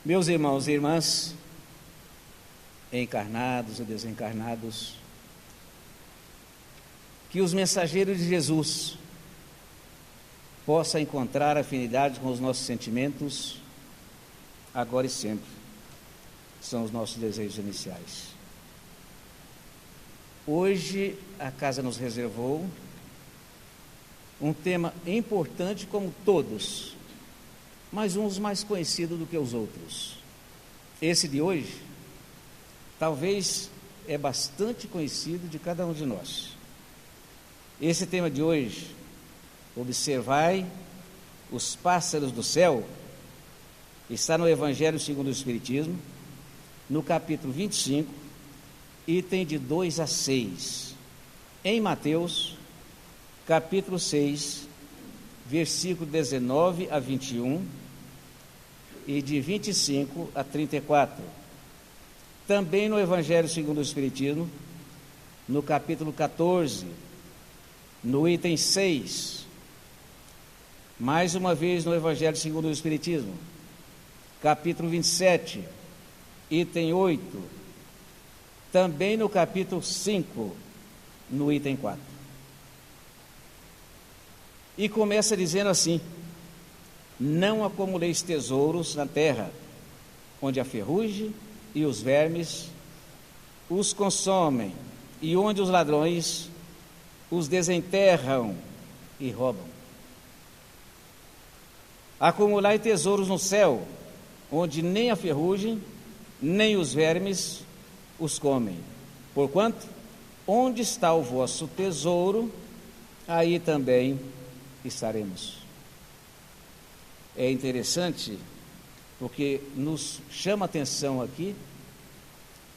Meus irmãos e irmãs, encarnados e desencarnados, que os mensageiros de Jesus possam encontrar afinidade com os nossos sentimentos, agora e sempre, são os nossos desejos iniciais. Hoje a casa nos reservou um tema importante como todos, mas uns mais conhecidos do que os outros. Esse de hoje, talvez é bastante conhecido de cada um de nós. Esse tema de hoje, observai os pássaros do céu, está no Evangelho segundo o Espiritismo, no capítulo 25, item de 2 a 6. Em Mateus, capítulo 6, versículo 19 a 21 e de 25 a 34. Também no Evangelho segundo o Espiritismo, no capítulo 14, no item 6. Mais uma vez no Evangelho segundo o Espiritismo, capítulo 27, item 8. Também no capítulo 5, no item 4. E começa dizendo assim: não acumuleis tesouros na terra, onde a ferrugem e os vermes os consomem, e onde os ladrões os desenterram e roubam. Acumulai tesouros no céu, onde nem a ferrugem, nem os vermes os comem. Porquanto, onde está o vosso tesouro, aí também estaremos. É interessante, porque nos chama a atenção aqui,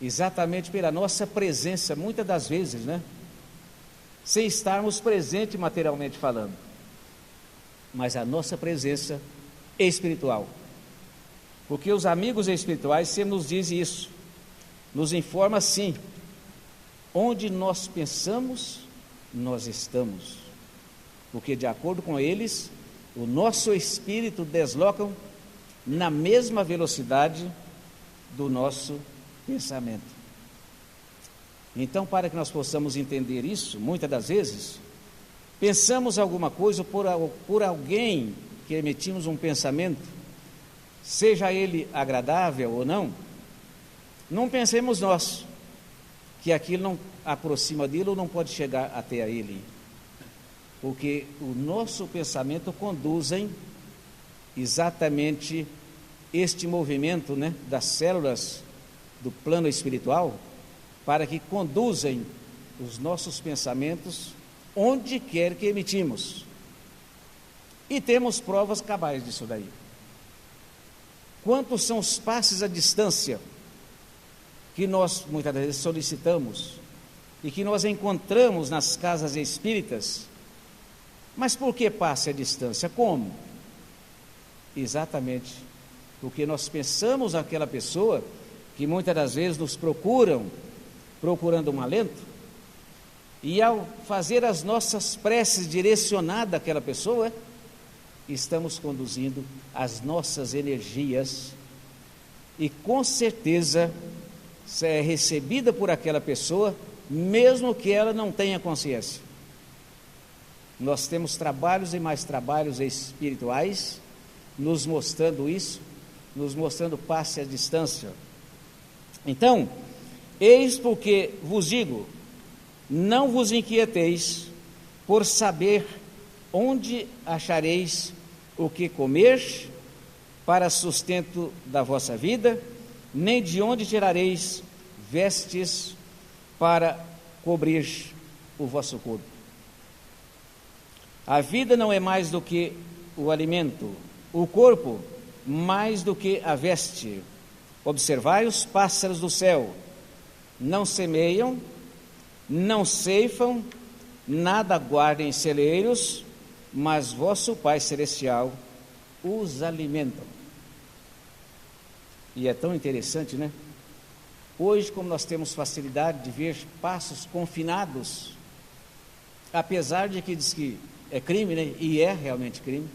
exatamente pela nossa presença, muitas das vezes, sem estarmos presentes materialmente falando, mas a nossa presença espiritual. Porque os amigos espirituais sempre nos dizem isso, nos informa assim: onde nós pensamos, nós estamos. Porque de acordo com eles, o nosso espírito desloca na mesma velocidade do nosso pensamento. Então, para que nós possamos entender isso, muitas das vezes, pensamos alguma coisa por alguém que emitimos um pensamento, seja ele agradável ou não pensemos nós que aquilo não aproxima dele ou não pode chegar até a ele, porque o nosso pensamento conduzem exatamente este movimento, das células do plano espiritual, para que conduzem os nossos pensamentos onde quer que emitimos. E temos provas cabais disso daí. Quantos são os passes à distância que nós muitas vezes solicitamos e que nós encontramos nas casas espíritas? Mas por que passe à distância? Como? Exatamente porque nós pensamos naquela pessoa que muitas das vezes nos procurando um alento, e ao fazer as nossas preces direcionadas àquela pessoa, estamos conduzindo as nossas energias, e com certeza é recebida por aquela pessoa, mesmo que ela não tenha consciência. Nós temos trabalhos e mais trabalhos espirituais, nos mostrando isso, nos mostrando passe à distância. Então, eis porque vos digo, não vos inquieteis por saber onde achareis o que comer para sustento da vossa vida, nem de onde tirareis vestes para cobrir o vosso corpo. A vida não é mais do que o alimento, o corpo mais do que a veste. Observai os pássaros do céu, não semeiam, não ceifam, nada guardem em celeiros, mas vosso Pai Celestial os alimenta. E é tão interessante, Hoje, como nós temos facilidade de ver passos confinados, apesar de que diz que é crime, e é realmente crime,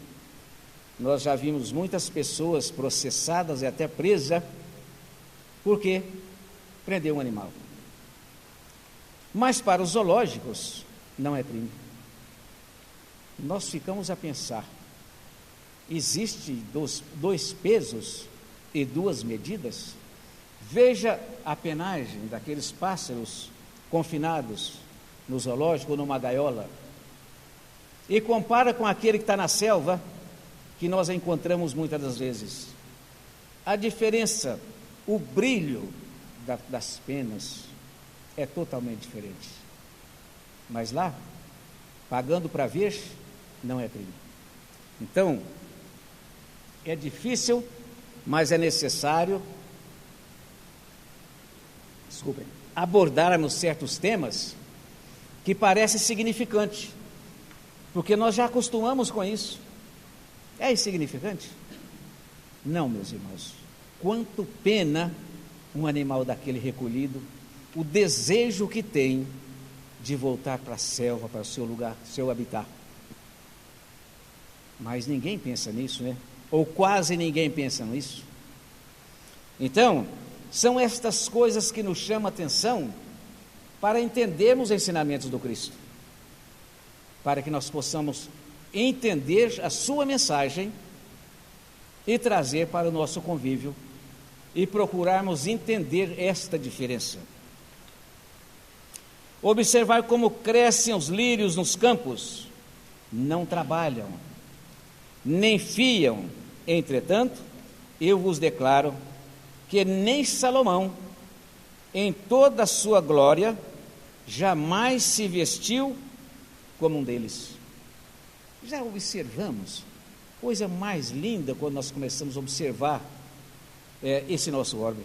nós já vimos muitas pessoas processadas e até presas, porque prendeu um animal. Mas para os zoológicos, não é crime. Nós ficamos a pensar, existe dois pesos e duas medidas? Veja a penagem daqueles pássaros confinados no zoológico ou numa gaiola, e compara com aquele que está na selva, que nós encontramos muitas das vezes. A diferença, o brilho das penas é totalmente diferente. Mas lá, pagando para ver, não é crime. Então, é difícil, mas é necessário, abordarmos certos temas que parecem significantes, porque nós já acostumamos com isso. É insignificante? Não, meus irmãos. Quanto pena um animal daquele recolhido, o desejo que tem de voltar para a selva, para o seu lugar, seu habitat. Mas ninguém pensa nisso, né? Ou quase ninguém pensa nisso. Então, são estas coisas que nos chamam a atenção para entendermos os ensinamentos do Cristo, para que nós possamos entender a sua mensagem e trazer para o nosso convívio e procurarmos entender esta diferença. Observar como crescem os lírios nos campos, não trabalham, nem fiam, entretanto, eu vos declaro que nem Salomão, em toda a sua glória, jamais se vestiu como um deles. Já observamos, coisa mais linda quando nós começamos a observar esse nosso orbe.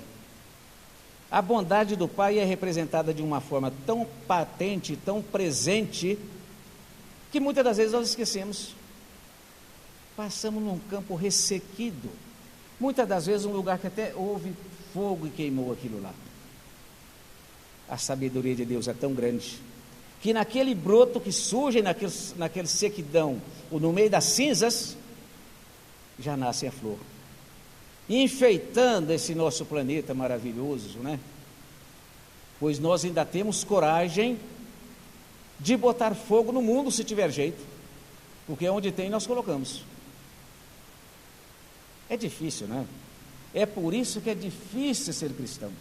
A bondade do Pai é representada de uma forma tão patente, tão presente, que muitas das vezes nós esquecemos. Passamos num campo ressequido, muitas das vezes um lugar que até houve fogo e queimou aquilo lá. A sabedoria de Deus é tão grande, que naquele broto que surge, naquele sequidão, ou no meio das cinzas, já nasce a flor, enfeitando esse nosso planeta maravilhoso, né? Pois nós ainda temos coragem de botar fogo no mundo se tiver jeito, porque onde tem nós colocamos. É difícil, né? É por isso que é difícil ser cristão.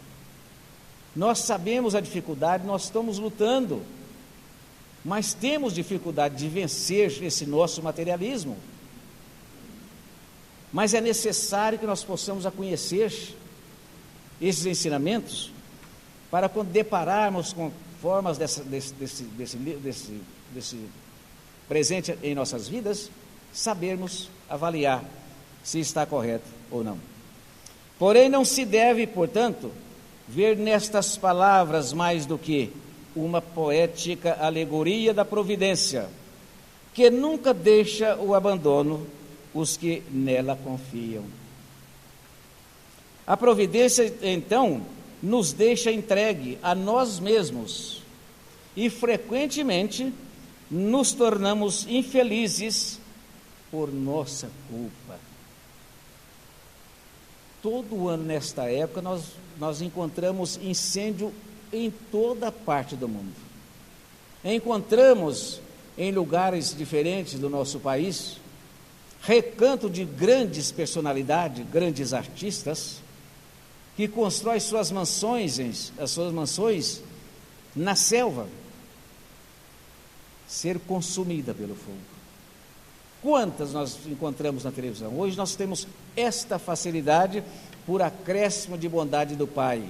Nós sabemos a dificuldade, nós estamos lutando, mas temos dificuldade de vencer esse nosso materialismo. Mas é necessário que nós possamos conhecer esses ensinamentos, para quando depararmos com formas desse presente em nossas vidas, sabermos avaliar se está correto ou não. Porém, não se deve, portanto, ver nestas palavras mais do que uma poética alegoria da providência, que nunca deixa o abandono os que nela confiam. A providência, então, nos deixa entregue a nós mesmos e frequentemente nos tornamos infelizes por nossa culpa. Todo ano nesta época nós encontramos incêndio em toda parte do mundo. Encontramos em lugares diferentes do nosso país recanto de grandes personalidades, grandes artistas, que constroem as suas mansões na selva, ser consumida pelo fogo. Quantas nós encontramos na televisão? Hoje nós temos esta facilidade por acréscimo de bondade do Pai,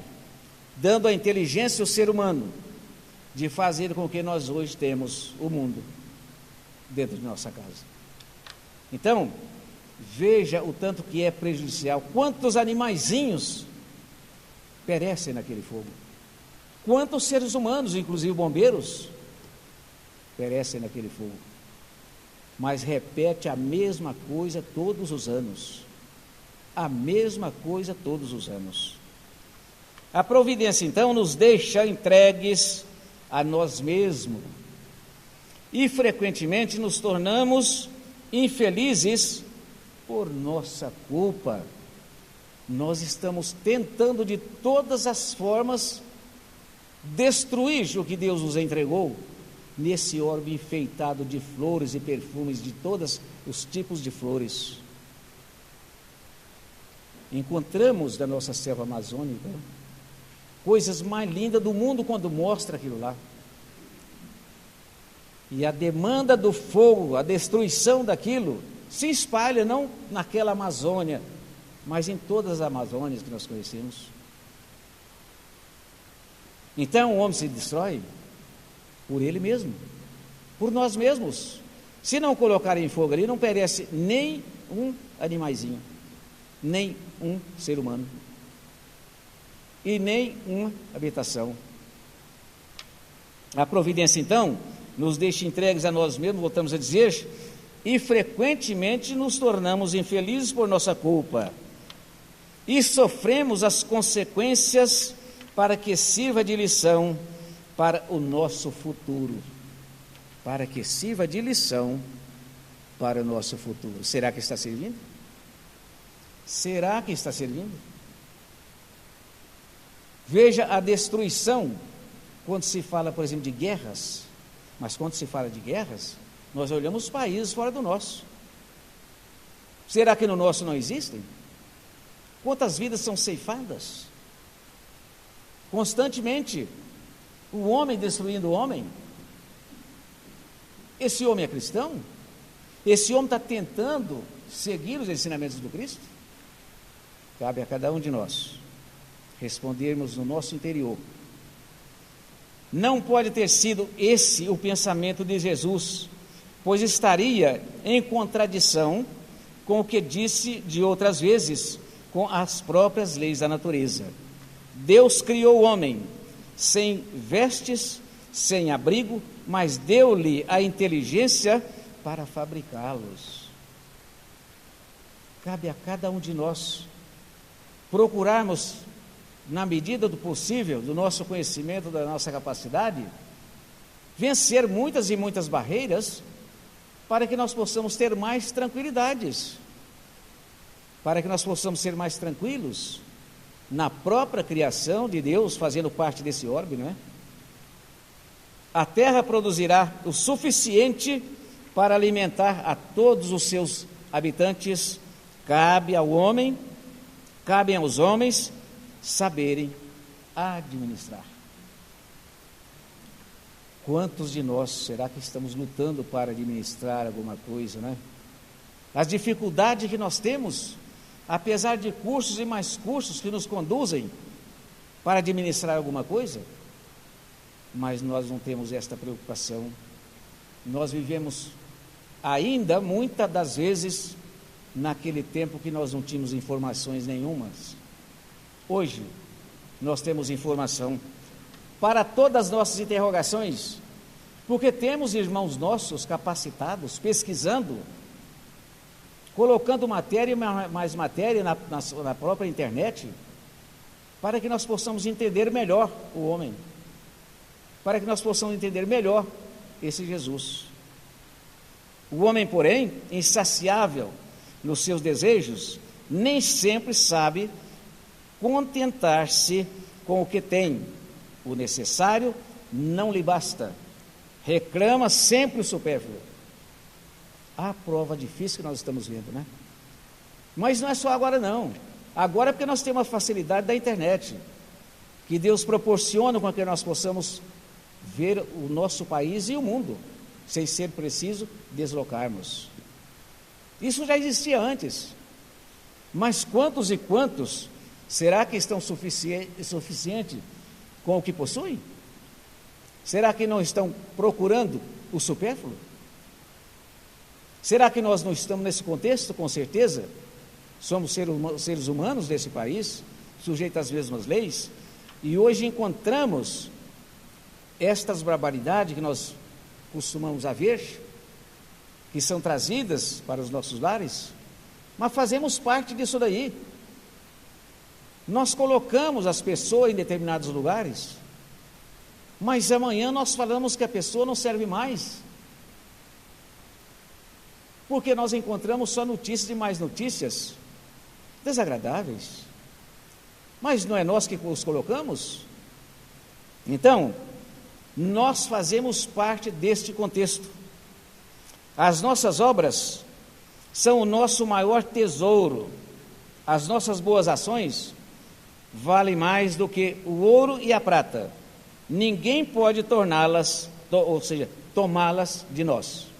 dando à inteligência ao ser humano de fazer com que nós hoje temos o mundo dentro de nossa casa. Então, veja o tanto que é prejudicial. Quantos animaizinhos perecem naquele fogo? Quantos seres humanos, inclusive bombeiros, perecem naquele fogo? Mas repete a mesma coisa todos os anos. A mesma coisa todos os anos. A providência, então, nos deixa entregues a nós mesmos. E frequentemente nos tornamos infelizes por nossa culpa, nós estamos tentando de todas as formas destruir o que Deus nos entregou nesse orbe enfeitado de flores e perfumes de todos os tipos de flores. Encontramos da nossa selva amazônica coisas mais lindas do mundo quando mostra aquilo lá. E a demanda do fogo, a destruição daquilo, se espalha não naquela Amazônia, mas em todas as Amazônias que nós conhecemos. Então o homem se destrói por ele mesmo, por nós mesmos. Se não colocarem fogo ali, não perece nem um animaizinho, nem um ser humano, e nem uma habitação. A providência, então, nos deixa entregues a nós mesmos, voltamos a dizer, e frequentemente nos tornamos infelizes por nossa culpa, e sofremos as consequências para que sirva de lição para o nosso futuro. Para que sirva de lição para o nosso futuro. Será que está servindo? Será que está servindo? Veja a destruição quando se fala, por exemplo, de guerras. Mas quando se fala de guerras, nós olhamos os países fora do nosso. Será que no nosso não existem? Quantas vidas são ceifadas? Constantemente, o homem destruindo o homem. Esse homem é cristão? Esse homem está tentando seguir os ensinamentos do Cristo? Cabe a cada um de nós respondermos no nosso interior. Não pode ter sido esse o pensamento de Jesus, pois estaria em contradição com o que disse de outras vezes, com as próprias leis da natureza. Deus criou o homem sem vestes, sem abrigo, mas deu-lhe a inteligência para fabricá-los. Cabe a cada um de nós procurarmos, na medida do possível, do nosso conhecimento, da nossa capacidade, vencer muitas e muitas barreiras para que nós possamos ter mais tranquilidades, para que nós possamos ser mais tranquilos na própria criação de Deus, fazendo parte desse orbe, não é? A terra produzirá o suficiente para alimentar a todos os seus habitantes. Cabe ao homem, cabem aos homens saberem administrar. Quantos de nós será que estamos lutando para administrar alguma coisa, né? As dificuldades que nós temos, apesar de cursos e mais cursos que nos conduzem para administrar alguma coisa, mas nós não temos esta preocupação. Nós vivemos ainda, muitas das vezes, naquele tempo que nós não tínhamos informações nenhumas. Hoje, nós temos informação para todas as nossas interrogações, porque temos irmãos nossos capacitados, pesquisando, colocando matéria e mais matéria na própria internet, para que nós possamos entender melhor o homem, para que nós possamos entender melhor esse Jesus. O homem, porém, insaciável nos seus desejos, nem sempre sabe contentar-se com o que tem. O necessário não lhe basta. Reclama sempre o supérfluo. A prova difícil que nós estamos vendo, né? Mas não é só agora não. Agora é porque nós temos a facilidade da internet, que Deus proporciona com que nós possamos ver o nosso país e o mundo, sem ser preciso deslocarmos. Isso já existia antes. Mas quantos e quantos será que estão suficientes com o que possuem? Será que não estão procurando o supérfluo? Será que nós não estamos nesse contexto? Com certeza. Somos seres humanos desse país, sujeitos às mesmas leis, e hoje encontramos estas barbaridades que nós costumamos ver, que são trazidas para os nossos lares, mas fazemos parte disso daí. Nós colocamos as pessoas em determinados lugares, mas amanhã nós falamos que a pessoa não serve mais. porque nós encontramos só notícias e mais notícias desagradáveis. Mas não é nós que os colocamos? Então, nós fazemos parte deste contexto. As nossas obras são o nosso maior tesouro. As nossas boas ações valem mais do que o ouro e a prata. Ninguém pode torná-las, ou seja, tomá-las de nós.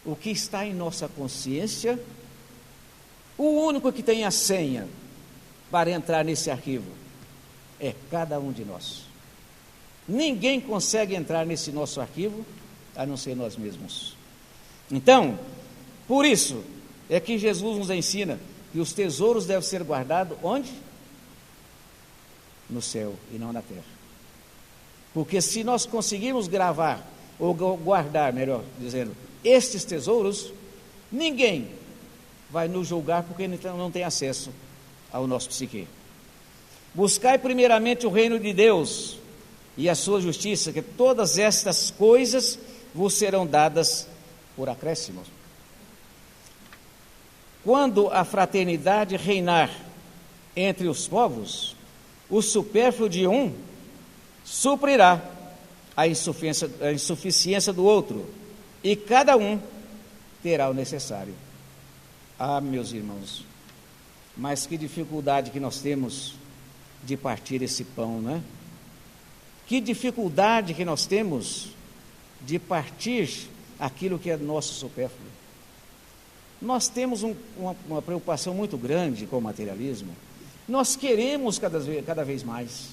O que está em nossa consciência, o único que tem a senha para entrar nesse arquivo é cada um de nós. Ninguém consegue entrar nesse nosso arquivo a não ser nós mesmos. Então, por isso é que Jesus nos ensina que os tesouros devem ser guardados onde? No céu e não na terra. Porque se nós conseguirmos gravar, ou guardar, melhor dizendo, estes tesouros, ninguém vai nos julgar porque não tem acesso ao nosso psique. Buscai primeiramente o reino de Deus e a sua justiça, que todas estas coisas vos serão dadas por acréscimo. Quando a fraternidade reinar entre os povos, o supérfluo de um suprirá a insuficiência do outro, e cada um terá o necessário. Ah, meus irmãos, mas que dificuldade que nós temos de partir esse pão, não é? Que dificuldade que nós temos de partir aquilo que é nosso supérfluo. Nós temos uma preocupação muito grande com o materialismo. Nós queremos cada vez mais.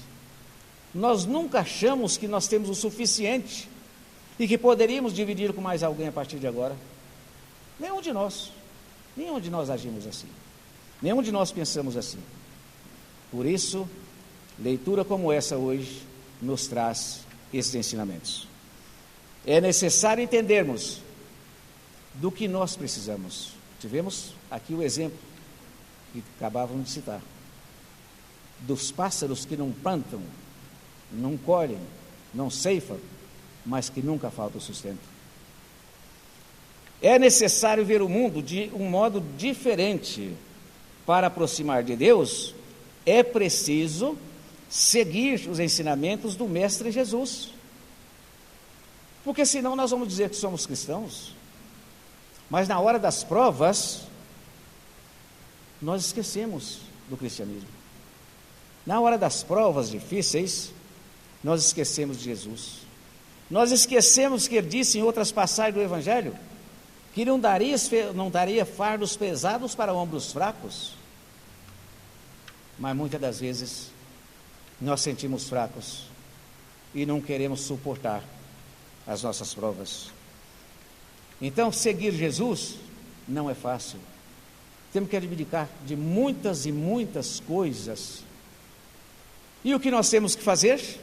Nós nunca achamos que nós temos o suficiente e que poderíamos dividir com mais alguém a partir de agora. Nenhum de nós agimos assim. Nenhum de nós pensamos assim. Por isso, leitura como essa hoje nos traz esses ensinamentos. É necessário entendermos do que nós precisamos. Tivemos aqui o exemplo que acabávamos de citar, dos pássaros que não plantam, não colhem, não ceifam, mas que nunca falta o sustento. É necessário ver o mundo de um modo diferente. Para aproximar de Deus, é preciso seguir os ensinamentos do Mestre Jesus. Porque senão nós vamos dizer que somos cristãos, mas na hora das provas, nós esquecemos do cristianismo. Na hora das provas difíceis, nós esquecemos de Jesus. Nós esquecemos que ele disse em outras passagens do Evangelho, que não daria fardos pesados para ombros fracos. Mas muitas das vezes, nós sentimos fracos e não queremos suportar as nossas provas. Então, seguir Jesus não é fácil. Temos que abdicar de muitas e muitas coisas. E o que nós temos que fazer?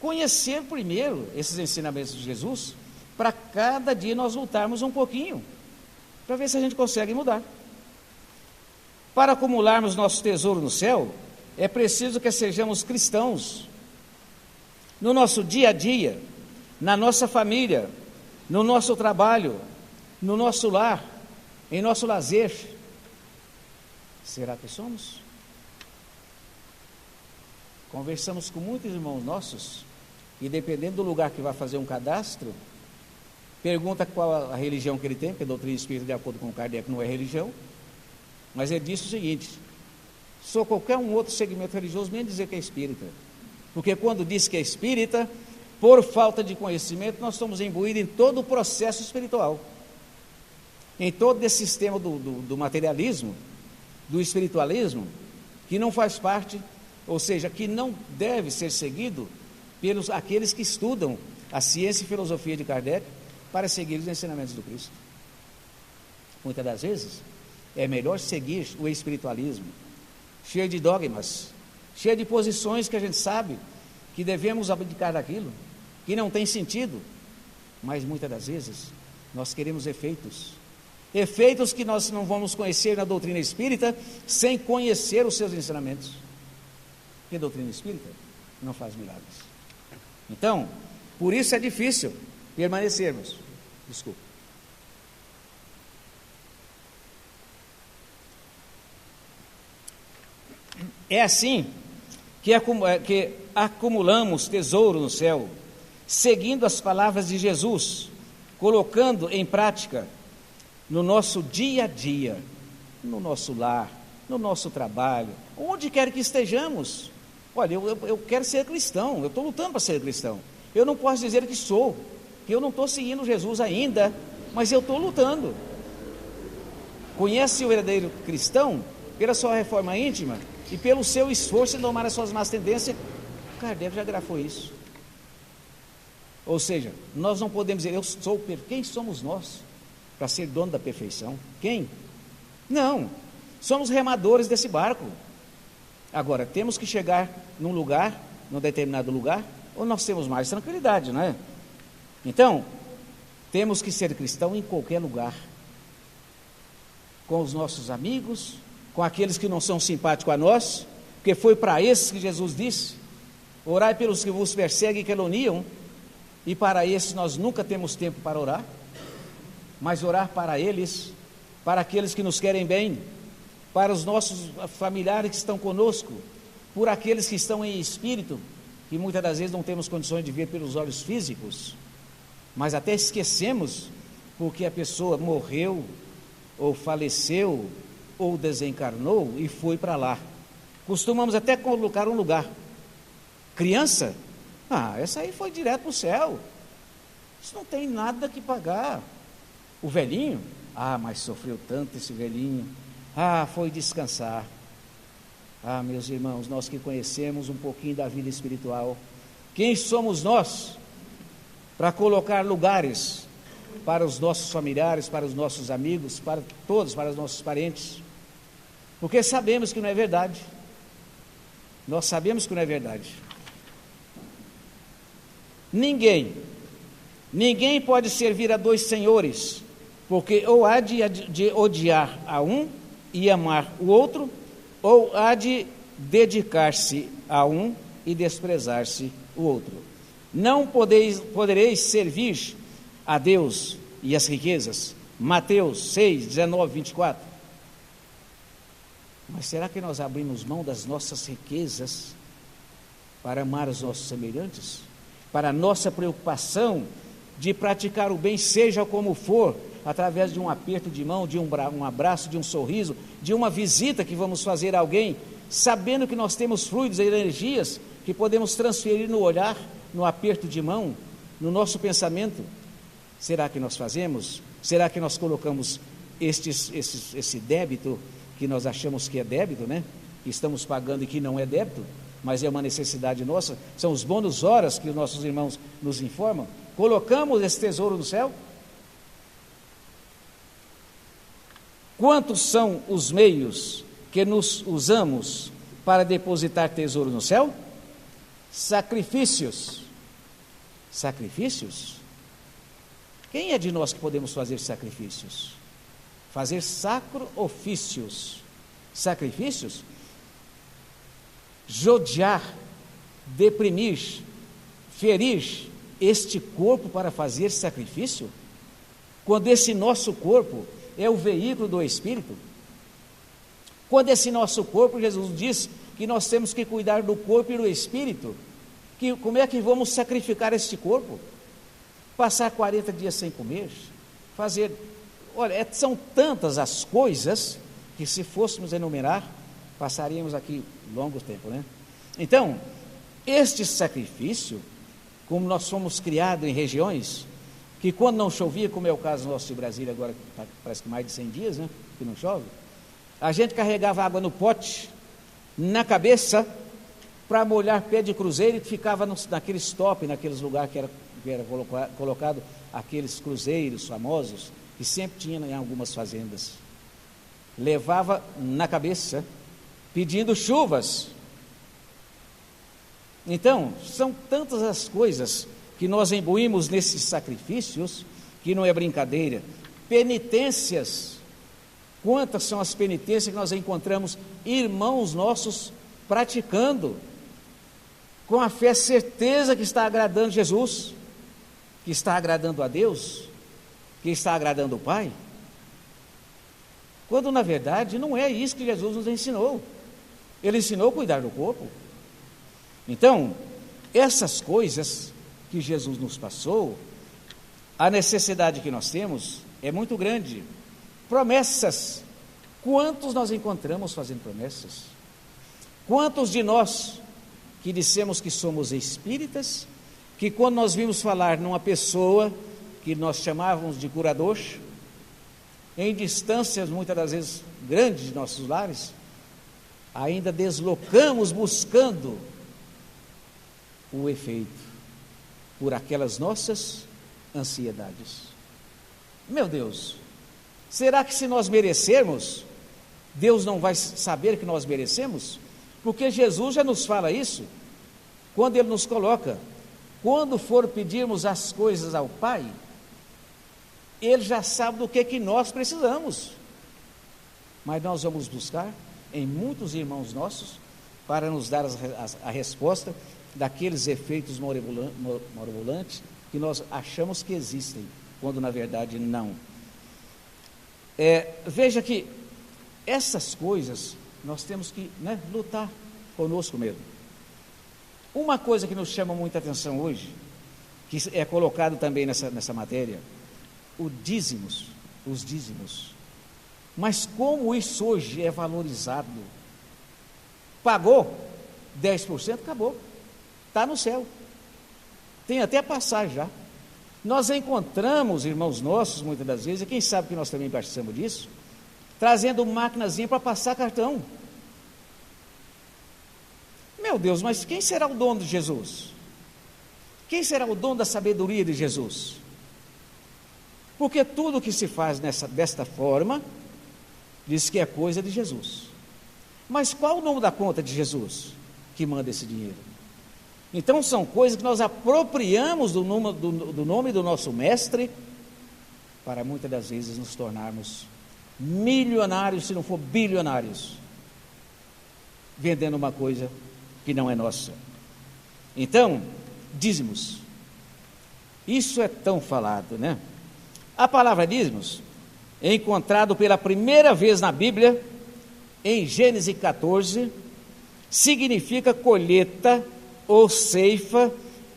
Conhecer primeiro esses ensinamentos de Jesus, para cada dia nós lutarmos um pouquinho, para ver se a gente consegue mudar. Para acumularmos nosso tesouro no céu, é preciso que sejamos cristãos. No nosso dia a dia, na nossa família, no nosso trabalho, no nosso lar, em nosso lazer. Será que somos? Conversamos com muitos irmãos nossos, e dependendo do lugar que vai fazer um cadastro, pergunta qual a religião que ele tem, porque a doutrina espírita, de acordo com Kardec, não é religião, mas ele disse o seguinte: sou qualquer um outro segmento religioso, nem dizer que é espírita, porque quando diz que é espírita, por falta de conhecimento, nós estamos imbuídos em todo o processo espiritual, em todo esse sistema do materialismo, do espiritualismo, que não faz parte, ou seja, que não deve ser seguido pelos aqueles que estudam a ciência e filosofia de Kardec para seguir os ensinamentos do Cristo. Muitas das vezes é melhor seguir o espiritualismo, cheio de dogmas, cheio de posições que a gente sabe que devemos abdicar daquilo, que não tem sentido, mas muitas das vezes nós queremos efeitos que nós não vamos conhecer na doutrina espírita sem conhecer os seus ensinamentos. Porque a doutrina espírita não faz milagres. Então, por isso é difícil permanecermos. Desculpa. É assim que acumulamos tesouro no céu, seguindo as palavras de Jesus, colocando em prática no nosso dia a dia, no nosso lar, no nosso trabalho, onde quer que estejamos. Olha, eu quero ser cristão, eu estou lutando para ser cristão. Eu não posso dizer que sou, que eu não estou seguindo Jesus ainda, mas eu estou lutando. Conhece o verdadeiro cristão pela sua reforma íntima e pelo seu esforço em domar as suas más tendências. Kardec já grafou isso. Ou seja, nós não podemos dizer, eu sou perfeito. Quem somos nós para ser dono da perfeição? Quem? Não, somos remadores desse barco. Agora, temos que chegar num lugar, num determinado lugar, ou nós temos mais tranquilidade, não é? Então, temos que ser cristão em qualquer lugar, com os nossos amigos, com aqueles que não são simpáticos a nós, porque foi para esses que Jesus disse: orai pelos que vos perseguem e caluniam, e para esses nós nunca temos tempo para orar, mas orar para eles, para aqueles que nos querem bem, para os nossos familiares que estão conosco, por aqueles que estão em espírito, que muitas das vezes não temos condições de ver pelos olhos físicos, mas até esquecemos, porque a pessoa morreu, ou faleceu, ou desencarnou e foi para lá. Costumamos até colocar um lugar. Criança? Essa aí foi direto para o céu. Isso não tem nada que pagar. O velhinho? Mas sofreu tanto esse velhinho. Foi descansar. Meus irmãos, nós que conhecemos um pouquinho da vida espiritual, quem somos nós para colocar lugares para os nossos familiares, para os nossos amigos, para todos, para os nossos parentes? Porque sabemos que não é verdade. Nós sabemos que não é verdade. Ninguém pode servir a dois senhores, porque ou há de odiar a um e amar o outro, ou há de dedicar-se a um e desprezar-se o outro. Não podereis servir a Deus e as riquezas. Mateus 6, 19, 24. Mas será que nós abrimos mão das nossas riquezas para amar os nossos semelhantes? Para a nossa preocupação de praticar o bem, seja como for, através de um aperto de mão, de um abraço, de um sorriso, de uma visita que vamos fazer a alguém, sabendo que nós temos fluidos e energias que podemos transferir no olhar, no aperto de mão, no nosso pensamento. Será que nós fazemos? Será que nós colocamos esse débito que nós achamos que é débito, né? Que estamos pagando e que não é débito, mas é uma necessidade nossa? São os bônus horas que os nossos irmãos nos informam. Colocamos esse tesouro no céu? Quantos são os meios que nos usamos para depositar tesouro no céu? Sacrifícios. Sacrifícios? Quem é de nós que podemos fazer sacrifícios? Fazer sacro-ofícios. Sacrifícios? Judiar, deprimir, ferir este corpo para fazer sacrifício? Quando esse nosso corpo é o veículo do Espírito? Quando esse nosso corpo, Jesus diz que nós temos que cuidar do corpo e do Espírito, como é que vamos sacrificar este corpo? Passar 40 dias sem comer? Olha, são tantas as coisas, que se fôssemos enumerar, passaríamos aqui longo tempo, né? Então, este sacrifício, como nós fomos criados em regiões que quando não chovia, como é o caso nosso de Brasília agora, parece que mais de 100 dias, né, que não chove, a gente carregava água no pote, na cabeça, para molhar pé de cruzeiro, e ficava naqueles top, naqueles lugares que era colocado aqueles cruzeiros famosos, que sempre tinha em algumas fazendas. Levava na cabeça, pedindo chuvas. Então, são tantas as coisas que nós imbuímos nesses sacrifícios, que não é brincadeira. Penitências, quantas são as penitências que nós encontramos irmãos nossos praticando, com a fé, certeza que está agradando Jesus, que está agradando a Deus, que está agradando o Pai, quando na verdade não é isso que Jesus nos ensinou. Ele ensinou a cuidar do corpo. Então, essas coisas que Jesus nos passou, a necessidade que nós temos é muito grande. Promessas. Quantos nós encontramos fazendo promessas? Quantos de nós que dissemos que somos espíritas, que quando nós vimos falar numa pessoa que nós chamávamos de curador, em distâncias muitas das vezes grandes de nossos lares, ainda deslocamos buscando o efeito por aquelas nossas ansiedades. Meu Deus, será que se nós merecermos, Deus não vai saber que nós merecemos? Porque Jesus já nos fala isso, quando Ele nos coloca, quando for pedirmos as coisas ao Pai, Ele já sabe do que nós precisamos, mas nós vamos buscar em muitos irmãos nossos, para nos dar a resposta daqueles efeitos mirabolantes que nós achamos que existem, quando na verdade não. Veja que essas coisas nós temos que lutar conosco mesmo. Uma coisa que nos chama muita atenção hoje, que é colocado também nessa matéria, os dízimos. Mas como isso hoje é valorizado? Pagou 10%, acabou, está no céu, tem até passagem já. Nós encontramos irmãos nossos, muitas das vezes, e quem sabe que nós também participamos disso, trazendo maquinazinha para passar cartão. Meu Deus, mas quem será o dono de Jesus? Quem será o dono da sabedoria de Jesus? Porque tudo que se faz desta forma, diz que é coisa de Jesus. Mas qual o nome da conta de Jesus que manda esse dinheiro? Então são coisas que nós apropriamos do nome do nosso mestre, para muitas das vezes nos tornarmos milionários, se não for bilionários, vendendo uma coisa que não é nossa. Então, dízimos, isso é tão falado, né? A palavra dízimos é encontrado pela primeira vez na Bíblia, em Gênesis 14, significa colheita ou ceifa.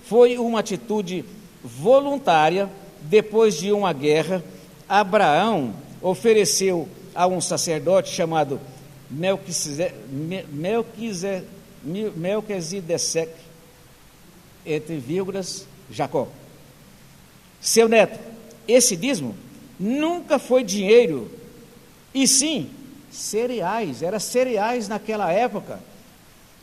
Foi uma atitude voluntária. Depois de uma guerra, Abraão ofereceu a um sacerdote chamado Melquisedeque, entre vírgulas, Jacó, seu neto. Esse dízimo nunca foi dinheiro, e sim cereais. Era cereais naquela época,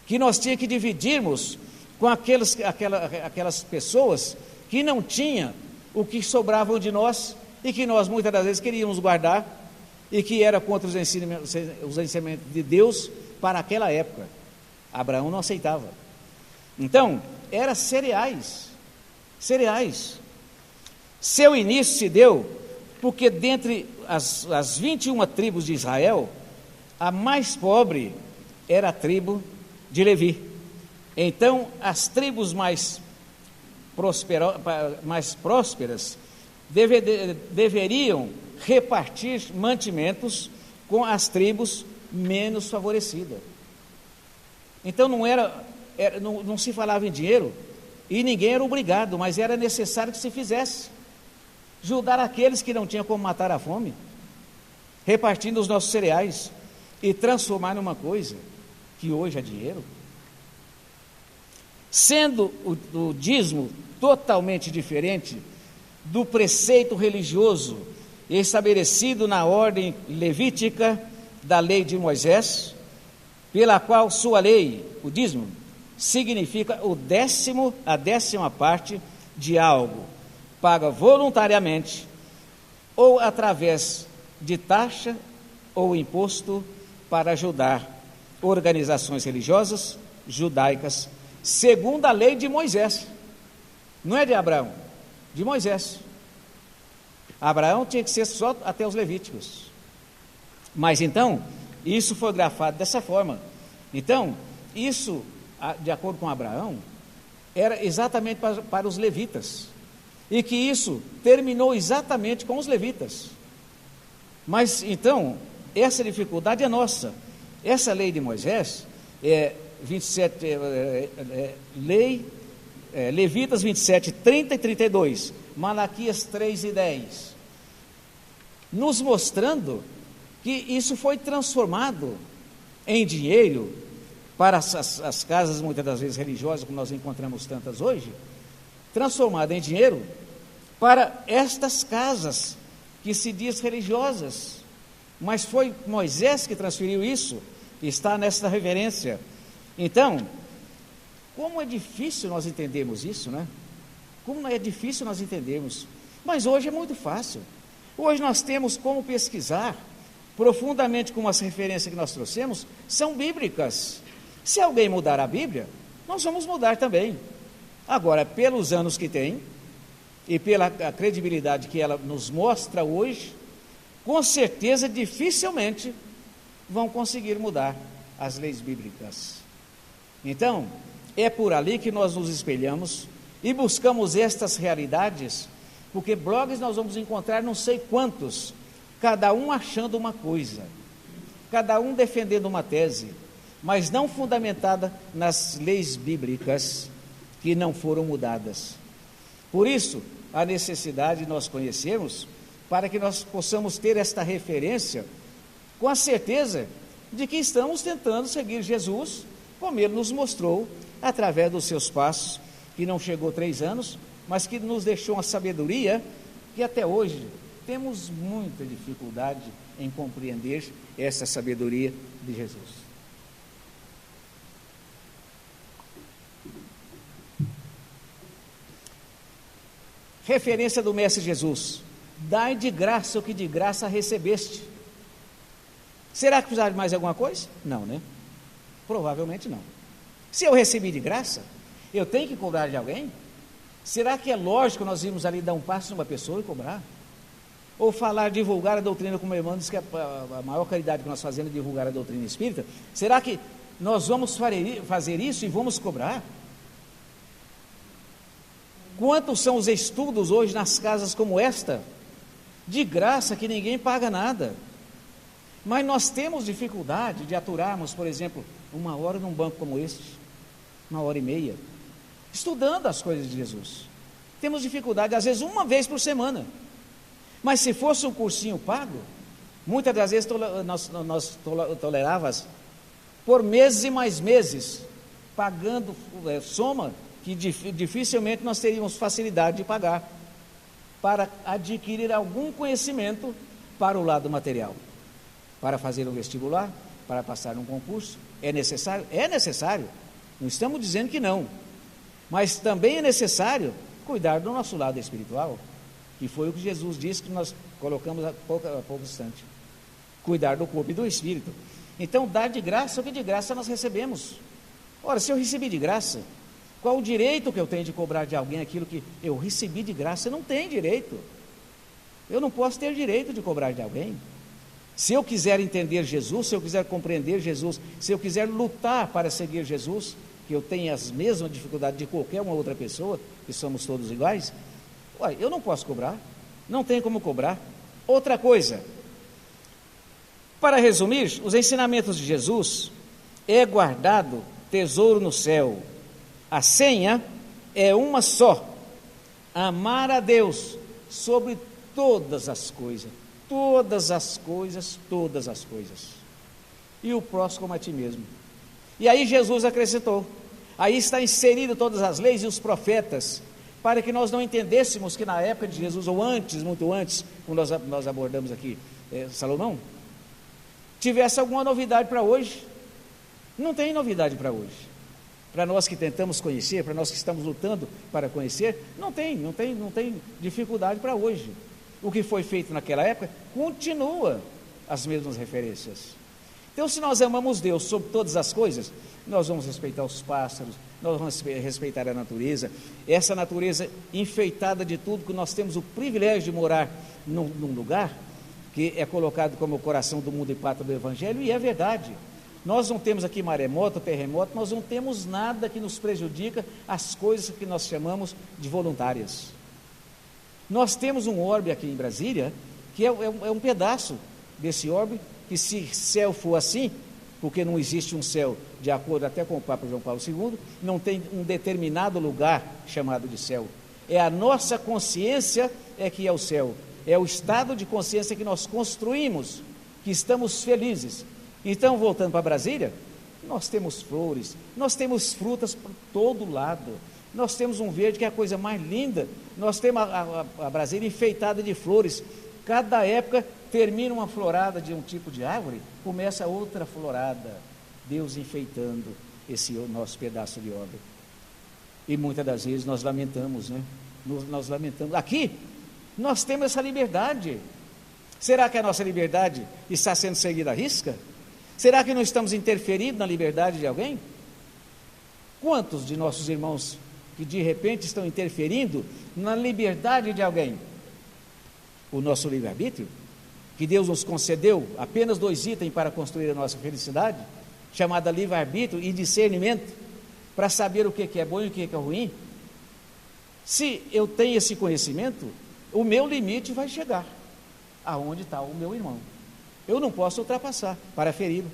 que nós tínhamos que dividirmos com aquelas pessoas que não tinham o que sobravam de nós, e que nós muitas das vezes queríamos guardar, e que era contra os ensinamentos de Deus para aquela época. Abraão não aceitava. Então, era cereais. Seu início se deu porque dentre as 21 tribos de Israel, a mais pobre era a tribo de Levi. Então, as tribos mais prósperas deveriam repartir mantimentos com as tribos menos favorecidas. Então, não se falava em dinheiro, e ninguém era obrigado, mas era necessário que se fizesse. Ajudar aqueles que não tinham como matar a fome, repartindo os nossos cereais, e transformar numa coisa que hoje é dinheiro. Sendo o dízimo totalmente diferente do preceito religioso estabelecido na ordem levítica da lei de Moisés, pela qual sua lei, o dízimo, significa a 10ª parte de algo, paga voluntariamente, ou através de taxa ou imposto, para ajudar organizações religiosas judaicas, segundo a lei de Moisés. Não é de Abraão, de Moisés. Abraão tinha que ser só até os levíticos. Mas então, isso foi grafado dessa forma. Então, isso, de acordo com Abraão, era exatamente para os levitas. E que isso terminou exatamente com os levitas. Mas então, essa dificuldade é nossa. Essa lei de Moisés Levitas 27, 30 e 32, Malaquias 3 e 10, nos mostrando que isso foi transformado em dinheiro para as casas, muitas das vezes religiosas, como nós encontramos tantas hoje, transformado em dinheiro para estas casas que se diz religiosas, mas foi Moisés que transferiu isso, está nesta reverência. Então, como é difícil nós entendermos isso, né? Como é difícil nós entendermos, mas hoje é muito fácil. Hoje nós temos como pesquisar profundamente, como as referências que nós trouxemos são bíblicas. Se alguém mudar a Bíblia, nós vamos mudar também. Agora, pelos anos que tem e pela credibilidade que ela nos mostra hoje, com certeza dificilmente vão conseguir mudar as leis bíblicas. Então, é por ali que nós nos espelhamos e buscamos estas realidades, porque blogs nós vamos encontrar não sei quantos, cada um achando uma coisa, cada um defendendo uma tese, mas não fundamentada nas leis bíblicas que não foram mudadas. Por isso, a necessidade de nós conhecermos, para que nós possamos ter esta referência, com a certeza de que estamos tentando seguir Jesus, como Ele nos mostrou, através dos seus passos, que não chegou 3 anos, mas que nos deixou uma sabedoria, que até hoje temos muita dificuldade em compreender essa sabedoria de Jesus. Referência do Mestre Jesus: dai de graça o que de graça recebeste. Será que precisar de mais alguma coisa? Não, né? Provavelmente não. Se eu recebi de graça, eu tenho que cobrar de alguém? Será que é lógico nós irmos ali dar um passo numa pessoa e cobrar? Ou falar, divulgar a doutrina, como o irmão diz que a maior caridade que nós fazemos é divulgar a doutrina espírita? Será que nós vamos fazer isso e vamos cobrar? Quantos são os estudos hoje nas casas como esta? De graça, que ninguém paga nada. Mas nós temos dificuldade de aturarmos, por exemplo, 1 hora num banco como este, 1h30, estudando as coisas de Jesus. Temos dificuldade, às vezes, 1 vez por semana. Mas se fosse um cursinho pago, muitas das vezes nós tolerávamos por meses e mais meses, pagando soma que dificilmente nós teríamos facilidade de pagar, para adquirir algum conhecimento para o lado material. Para fazer um vestibular, para passar num concurso, é necessário? É necessário, não estamos dizendo que não, mas também é necessário cuidar do nosso lado espiritual, que foi o que Jesus disse, que nós colocamos há pouco instante: cuidar do corpo e do espírito. Então, dar de graça o que de graça nós recebemos. Ora, se eu recebi de graça, qual o direito que eu tenho de cobrar de alguém aquilo que eu recebi de graça? Não tem direito. Eu não posso ter direito de cobrar de alguém. Se eu quiser entender Jesus, se eu quiser compreender Jesus, se eu quiser lutar para seguir Jesus, que eu tenho as mesmas dificuldades de qualquer uma outra pessoa, que somos todos iguais, eu não posso cobrar, não tenho como cobrar. Outra coisa, para resumir, os ensinamentos de Jesus é guardado tesouro no céu. A senha é uma só: amar a Deus sobre todas as coisas, todas as coisas, todas as coisas, e o próximo como a ti mesmo. E aí Jesus acrescentou, aí está inserido todas as leis e os profetas, para que nós não entendêssemos que na época de Jesus, ou antes, muito antes, quando nós abordamos aqui Salomão, tivesse alguma novidade para hoje. Não tem novidade para hoje. Para nós que tentamos conhecer, para nós que estamos lutando para conhecer, não tem dificuldade para hoje. O que foi feito naquela época continua as mesmas referências. Então, se nós amamos Deus sobre todas as coisas, nós vamos respeitar os pássaros, nós vamos respeitar a natureza, essa natureza enfeitada de tudo, que nós temos o privilégio de morar num lugar que é colocado como o coração do mundo e pátria do Evangelho, e é verdade. Nós não temos aqui maremoto, terremoto, nós não temos nada que nos prejudica as coisas que nós chamamos de voluntárias. Nós temos um orbe aqui em Brasília, que é um pedaço desse orbe, que se céu for assim, porque não existe um céu, de acordo até com o Papa João Paulo II, não tem um determinado lugar chamado de céu. É a nossa consciência que é o céu, é o estado de consciência que nós construímos, que estamos felizes. Então, voltando para Brasília, nós temos flores, nós temos frutas por todo lado, nós temos um verde que é a coisa mais linda, nós temos a Brasília enfeitada de flores. Cada época termina uma florada de um tipo de árvore, começa outra florada, Deus enfeitando esse nosso pedaço de obra. E muitas das vezes nós lamentamos, né? Nós lamentamos. Aqui, nós temos essa liberdade. Será que a nossa liberdade está sendo seguida à risca? Será que não estamos interferindo na liberdade de alguém? Quantos de nossos irmãos que de repente estão interferindo na liberdade de alguém? O nosso livre-arbítrio, que Deus nos concedeu apenas 2 itens para construir a nossa felicidade, chamada livre-arbítrio e discernimento, para saber o que é bom e o que é ruim. Se eu tenho esse conhecimento, o meu limite vai chegar aonde está o meu irmão. Eu não posso ultrapassar para feri-lo,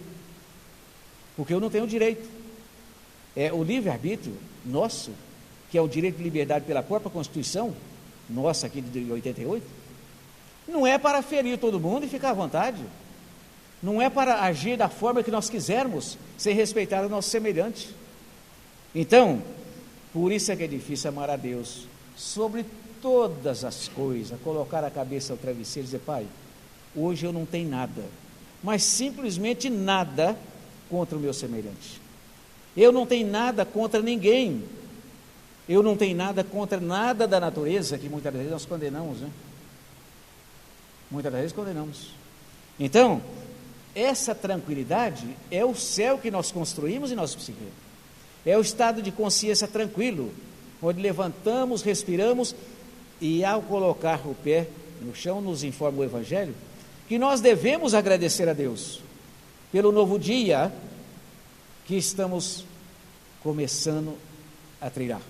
porque eu não tenho direito. É o livre-arbítrio nosso, que é o direito de liberdade pela própria Constituição, nossa aqui de 88, não é para ferir todo mundo e ficar à vontade, não é para agir da forma que nós quisermos, sem respeitar o nosso semelhante. Então, por isso é que é difícil amar a Deus sobre todas as coisas, colocar a cabeça ao travesseiro e dizer: Pai, hoje eu não tenho nada, mas simplesmente nada contra o meu semelhante. Eu não tenho nada contra ninguém. Eu não tenho nada contra nada da natureza, que muitas vezes nós condenamos, né? Muitas vezes condenamos. Então, essa tranquilidade é o céu que nós construímos em nosso psique. É o estado de consciência tranquilo, onde levantamos, respiramos, e ao colocar o pé no chão, nos informa o Evangelho, que nós devemos agradecer a Deus pelo novo dia que estamos começando a trilhar.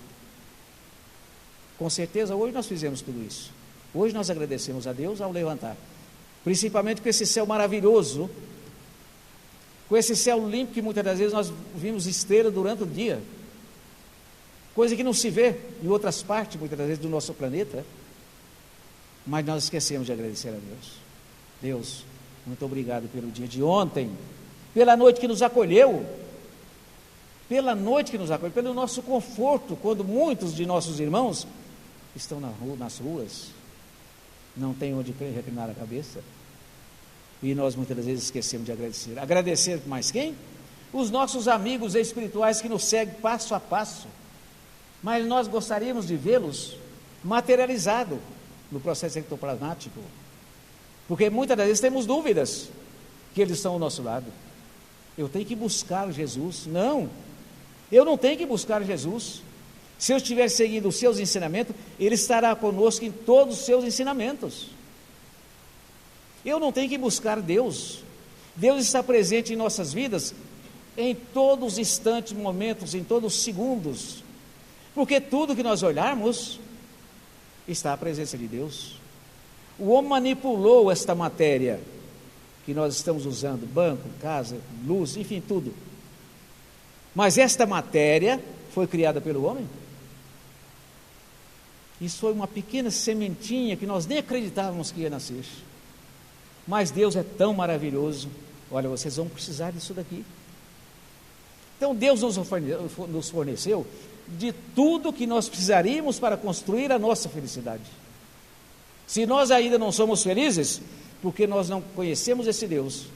Com certeza, hoje nós fizemos tudo isso. Hoje nós agradecemos a Deus ao levantar, principalmente com esse céu maravilhoso, com esse céu limpo, que muitas das vezes nós vimos estrelas durante o dia, coisa que não se vê em outras partes, muitas das vezes, do nosso planeta, mas nós esquecemos de agradecer a Deus. Deus, muito obrigado pelo dia de ontem, pela noite que nos acolheu, pelo nosso conforto, quando muitos de nossos irmãos estão nas ruas, não tem onde reclinar a cabeça, e nós muitas das vezes esquecemos de agradecer. Agradecer mais quem? Os nossos amigos espirituais que nos seguem passo a passo, mas nós gostaríamos de vê-los materializado no processo ectoplasmático, porque muitas das vezes temos dúvidas que eles estão ao nosso lado. Eu tenho que buscar Jesus? Não, eu não tenho que buscar Jesus. Se eu estiver seguindo os seus ensinamentos, Ele estará conosco em todos os seus ensinamentos. Eu não tenho que buscar Deus. Deus está presente em nossas vidas em todos os instantes, momentos, em todos os segundos, porque tudo que nós olharmos está a presença de Deus. O homem manipulou esta matéria que nós estamos usando, banco, casa, luz, enfim, tudo. Mas esta matéria foi criada pelo homem. Isso foi uma pequena sementinha que nós nem acreditávamos que ia nascer. Mas Deus é tão maravilhoso. Olha, vocês vão precisar disso daqui. Então Deus nos forneceu de tudo que nós precisaríamos para construir a nossa felicidade. Se nós ainda não somos felizes, porque nós não conhecemos esse Deus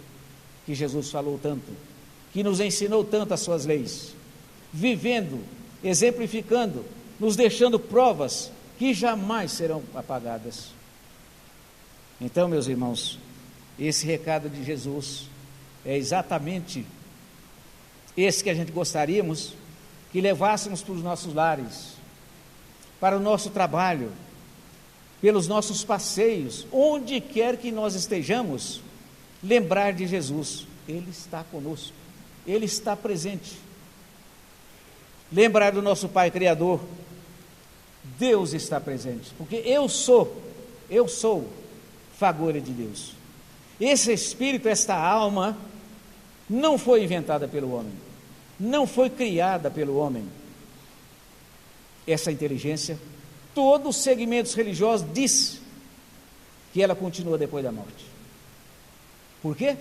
que Jesus falou tanto, que nos ensinou tanto as suas leis, vivendo, exemplificando, nos deixando provas que jamais serão apagadas. Então, meus irmãos, esse recado de Jesus é exatamente esse que a gente gostaríamos que levássemos para os nossos lares, para o nosso trabalho, pelos nossos passeios, onde quer que nós estejamos, lembrar de Jesus. Ele está conosco, Ele está presente. Lembrar do nosso Pai Criador. Deus está presente, porque eu sou fagulha de Deus. Esse Espírito, esta alma, não foi inventada pelo homem, não foi criada pelo homem. Essa inteligência, todos os segmentos religiosos dizem que ela continua depois da morte. Por quê?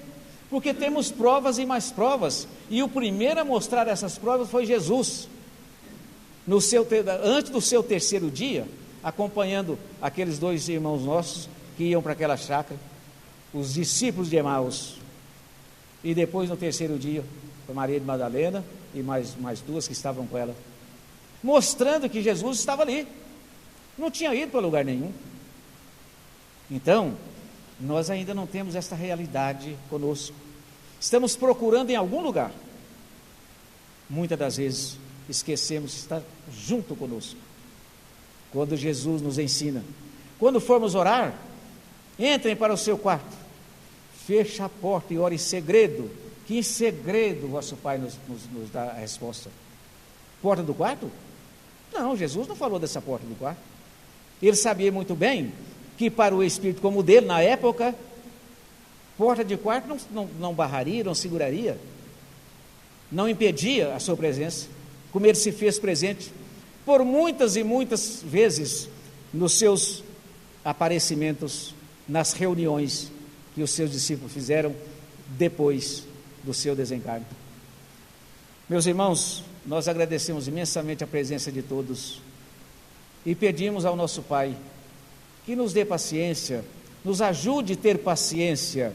Porque temos provas e mais provas, e o primeiro a mostrar essas provas foi Jesus, antes do seu terceiro dia, acompanhando aqueles dois irmãos nossos que iam para aquela chácara, os discípulos de Emaús, e depois no terceiro dia, foi Maria de Madalena e mais duas que estavam com ela, mostrando que Jesus estava ali, não tinha ido para lugar nenhum. Então, nós ainda não temos essa realidade conosco, estamos procurando em algum lugar, muitas das vezes esquecemos de estar junto conosco. Quando Jesus nos ensina, quando formos orar, entrem para o seu quarto, feche a porta e ore em segredo, que em segredo vosso Pai nos dá a resposta. Porta do quarto? Não, Jesus não falou dessa porta do quarto. Ele sabia muito bem que para o espírito como o dele, na época, porta de quarto não barraria, não seguraria, não impedia a sua presença, como ele se fez presente por muitas e muitas vezes nos seus aparecimentos, nas reuniões que os seus discípulos fizeram depois do seu desencarne. Meus irmãos, nós agradecemos imensamente a presença de todos e pedimos ao nosso Pai que nos dê paciência, nos ajude a ter paciência,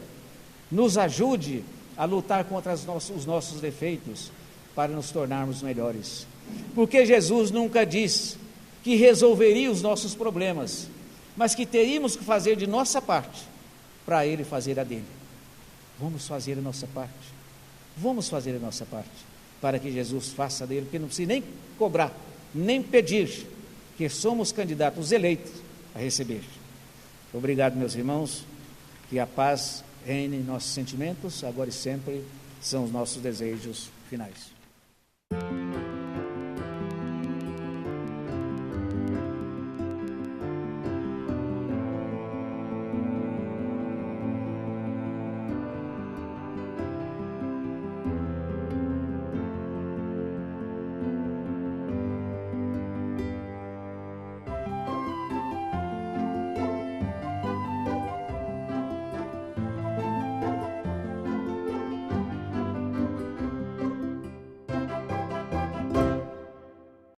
nos ajude a lutar contra os nossos defeitos, para nos tornarmos melhores, porque Jesus nunca disse que resolveria os nossos problemas, mas que teríamos que fazer de nossa parte, para Ele fazer a dele. Vamos fazer a nossa parte, para que Jesus faça a dele, porque não precisa nem cobrar, nem pedir, que somos candidatos eleitos a receber. Obrigado, meus irmãos, que a paz reine em nossos sentimentos, agora e sempre, são os nossos desejos finais.